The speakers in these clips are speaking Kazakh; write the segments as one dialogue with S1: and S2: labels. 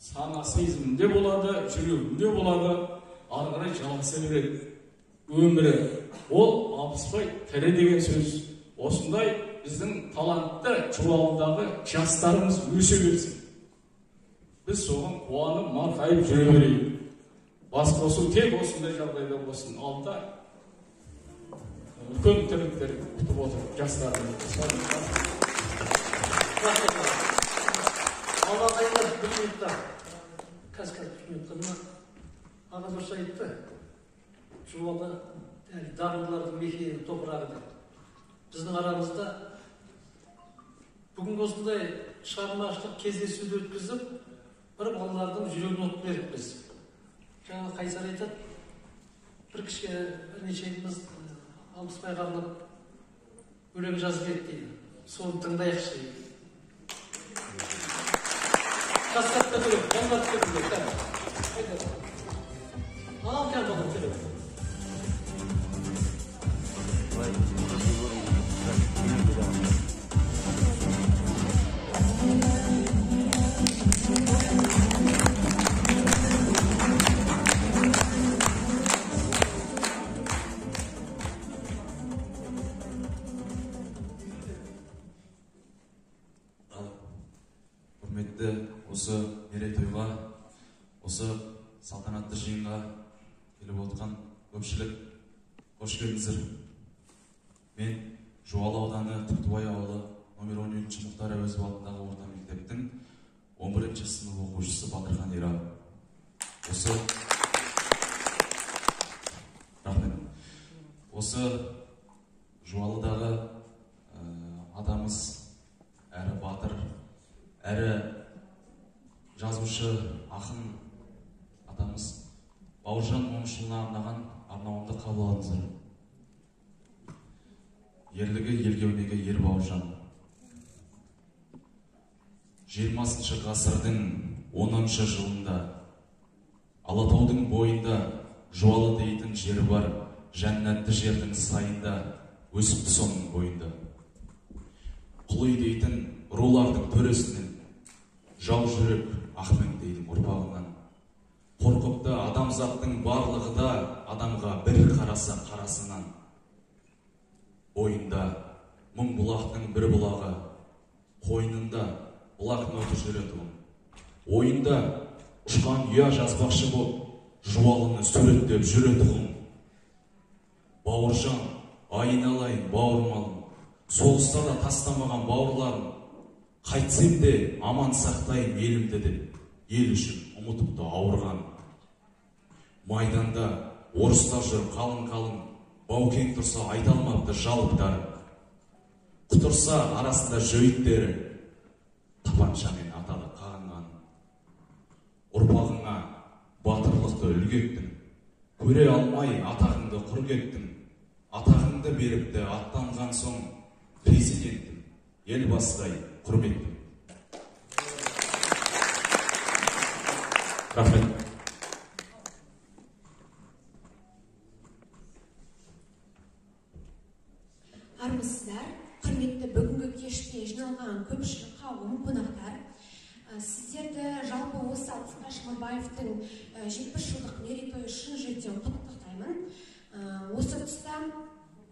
S1: сана сезімінде болады, жүрегінде болады, ары қарай жалғаса береді өмірі. Ол Алпысбай тірі деген сөз. Осындай біздің талантты Жуалыдағы жастарымыз өсе берсін. Біз соған қуанып, марқайып жүре берейік. Бас қосу тек осындай жағдайда болсын. Алда үлкен тірліктер күтіп отыр жастарымыз.
S2: Алла қайда бір минутта қазір минутта аға дұрыс айтты. Жуалы дарындылардың мекені топырағы деп. Біздің арамызда бүгін осындай шығармашылық кездесуді өткізіп, бір балалардың жүрегін от беріппіз. Жаңа Қайсар айтады, бір нешеуіміз Алпысбайға арнап өлең жазып еді дейді. Соны тыңдайықшы дейді. Жасқатта төлеп, жаңғатта төлеп. Ал кән балам төлеп.
S3: Осы мерейтойға, осы салтанатты жиынға келіп отқан көпшілік қош келдіңіздер. Мен Жуалы ауданы Түктібай ауылы номер 13 Мұхтар Әуезов атындағы орта мектептің 11-ші сынып оқушысы Батырхан Ира. Осы Жуалыдағы атамыз әрі батыр, әрі жазушы, ақын атамыз Бауыржан Момышұлына арнаған арнауымды қабыл алыңыздар. Ерлігі елге өнеге ер Бауыржан. 20 ғасырдың 10 жылында Алатаудың бойында Жуалы дейтін жері бар, жәннатты жердің сайында өсіпті соның бойында. Құлый дейтін рулардың төресінен жау жүрек Ахмет дейтін ұрпағынан. Қорқыпты адамзаттың барлығы да адамға бір қараса қарасынан. Бойында мың бұлақтың бір бұлағы, қойнында бұлақ нөті жүреді. Ойында ұшқан ұя жазбақшы боп, Жуалыны суреттеп жүреді. Бауыржан, айналайын бауырмалым, соғыста да тастамаған бауырларым, қайтсем де аман сақтайын елімді деп, ел үшін ұмытыпты ауырған. Майданда орыстар жүр қалың-қалың, Баукең тұрса айталмапты жалыптары. Құтырса арасында жөйттері, тапаншамен атады қағынған. Ұрпағыңа батырлықты үлгі еттің, көре алмай атағыңды құр кеттің. Атағыңды беріпті аттанған соң президенттің, елбасыдай құрметтім. Рахмет.
S4: Армысыздар, құрметті бүгінгі кеште жиналған көпшілік қауым қонақтар. Сіздерді жалпы осы Алпысбай Шымырбаевтың 70 жылдық мерейтойы шын жүректен құттықтаймын. Осы тұста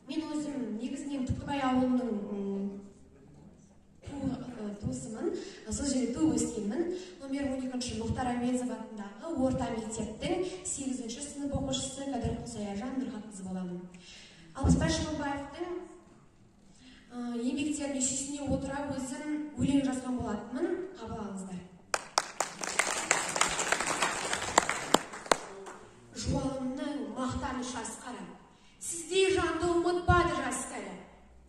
S4: мен өзім негізінен Түктібай ауылының туысымын, сол жерде туып өскенмін. Номер 12 Мұхтар Әуезов атындағы орта мектептің 8-ші сынып оқушысы Қадыр Құсаяжан Нұрғатқызы боламын. Алпысбай Шымырбаевтың еңбектеріне сүйсіне отыра өзім өлең жазған болатынмын, қабыл алыңыздар. Жуалымның мақтаныш асқары, сіздей жанды ұмытпады жас кәрі.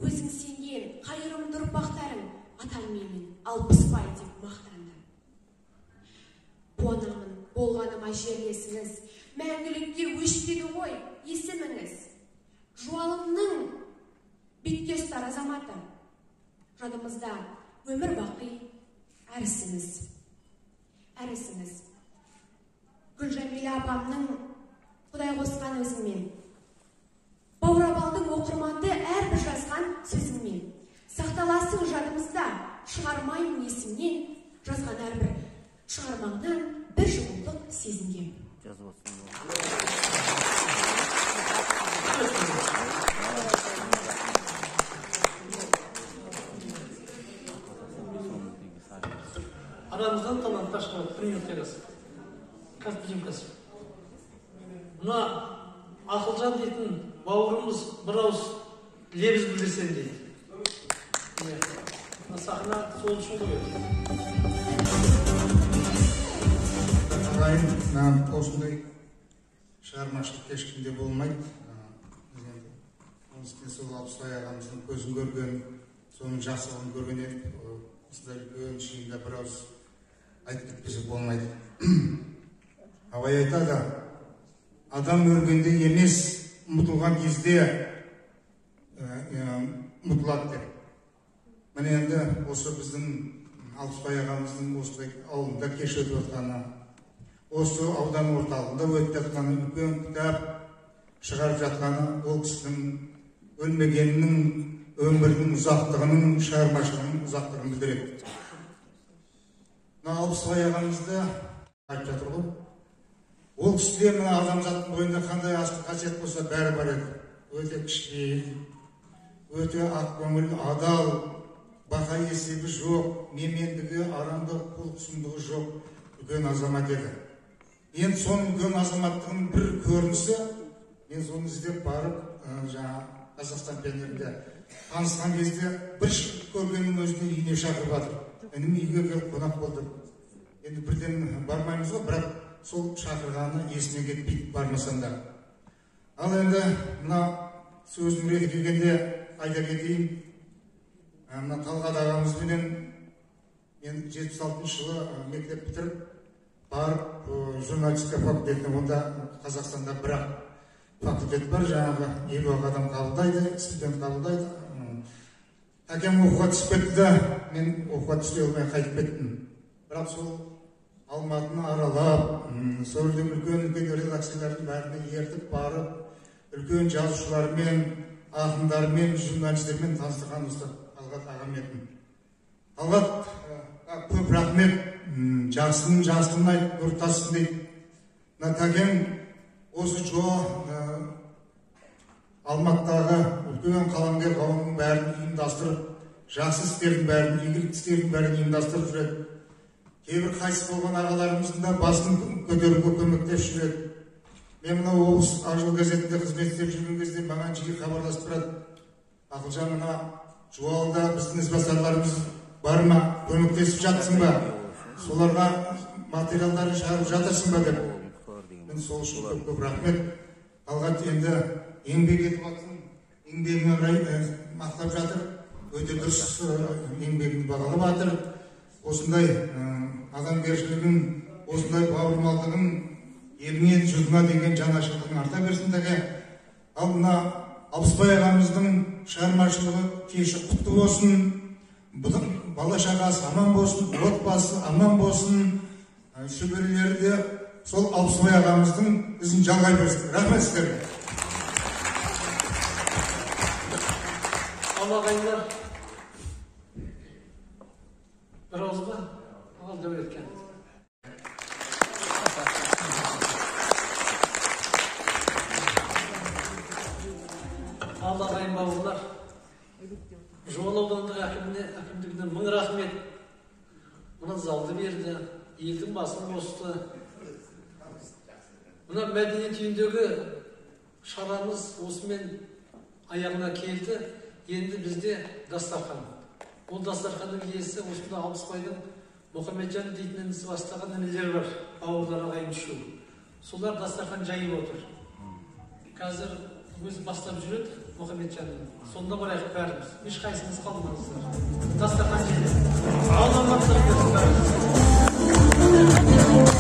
S4: Өзің сенген қайырымды ұрпақтарың, атам менің Алпысбай деп мақтанды. Қуанамын болғаныма жерлесіңіз, мәңгілікке өшпеді ғой есіміңіз. Жуалымның бетке ұстар азаматы, жадымызда өмір бақи әрісіңіз. Гүлжамила апамның Құдай қосқан өзіңмен, Баурабалдың оқырманды әрбір жазған сөзіңмен, сақталасың жадымызда, шығармайын есімнен, жазған әрбір шығармаңнан сезінген.
S2: Арамыздан таланттар шығады, құрметті Каспий. Мына Ақылжан дейтін бауырымыз бір ауыз лебіз білдірсем дейді. Сахна сол үшін
S5: ағайын, осындай шығармашылық кешкінде болмайды. Сол Алпысбай ағамыздың көзін көрген, соның жақсылығын көрген едік. Осындай үлкен жиында бір ауыз айтып кетпесе болмайды. Абай айтады, адам өлгенде емес, ұмытылған кезде ұмытылады деп. Міне енді осы біздің Алпысбай ағамыздың осындай ауылында кеш өтіп жатқаны, осы аудан орталығында өтіп жатқаны, үлкен кітап шығарып жатқаны, ол кісінің өлмегенінің, өмірінің ұзақтығының, шығармашылығының ұзақтығын білдіреді. Мына Алпысбай ағамызды айтып жатыр ғой. Ол кісіде мына адамзаттың бойында қандай асыл қасиет болса бәрі бар еді. Өте кішіпейіл, өте ақкөңіл, адал, бақа есебі жоқ, мемендігі, арамдық, құлық сұмдығы жоқ үлкен азамат еді. Енді соның үлкен азаматтығының бір көрінісі, мен соны іздеп барып, Қазақстан пионерінде танысқан кезде бір шығып көргеннің өзіне үйіне шақырып жатыр. Інім үйге келіп қонақ болды. Енді бірден бармаймыз ғой, бірақ сол шақырғаны есіне кетпейді бармасам да. Ал енді мына сөзім реті келгенде айта кетейін. Мына Талғат ағамызбенен мен 76 жылы мектеп бітіріп барып журналистика факультетіне, онда Қазақстанда бірақ факультет бар, жаңағы 50 адам қабылдайды, студент қабылдайды. Әкем оқуға түсіп кетті да, мен оқуға түсе алмай қайтып кеттім. Бірақ сол Алматыны аралап, сол үлкен редакциялардың бәріне ертіп барып, үлкен жазушылармен, ақындармен, журналистермен таныстырған осы Талғат ағам еді. Талғат, көп рахмет, жақсының айт, нұртасын дейді. Тәкең осы Алматыдағы үлкен қаламгер қауымның бәрін ұйымдастырып, жақсы істердің бәрін, игілікті істердің бәрін ұйымдастырып жүреді. Кейбір қайтыс болған ағаларымыздың да басын көтеруге көмектесіп жүреді. Мен мына облыс Ақжол газетінде қызмет істеп жүрген кезде маған жиі хабарласып тұрады. Ақылжан, мына Жуалыда біздің ізбасарларымыз бар ма, көмектесіп жатсың ба, соларға материалдарын шығарып жатырсың ба деп. Мен сол үшін көп рахмет. Талғат енді еңбек етіп жатсын, еңбегіне қарай мақтап жатыр, өте дұрыс еңбегін бағалап жатыр. Осындай адамгершілігін, осындай бауырмалдығын, еліңе, жұртыңа деген жанашырлығын арта берсін тәке. Ал мына Алпысбай ағамыздың шығармашылығы кеші құтты болсын, бала шағасы аман болсын, отбасы аман болсын, шөберелері де сол Алпысбай ағамыздың ізін жалғай берсін. Рахмет сіздерге.
S2: Ағайындар, бір ауызға ал дәулеткен. Ал ағайын бауырлар, Жуалы аудандық әкімдігіне мың рахмет. Мына залды берді, елдің басын қосты. Мына мәдениет үйіндегі шарамыз осымен аяғына келді. Енді бізде дастархан. Ол дастарханның иесі осында Алпысбайдың Мұхамеджан дейтін інісі бастаған інілер бар, бауырлар ағайын үшеу. Солар дастархан жайып отыр. Қазір өзі бастап жүреді Мұхамеджанның. Сонда барайық бәріміз. Ешқайсымыз қалмаңыздар. Дастархан жайып. Алла мақтап берсін бәріміз.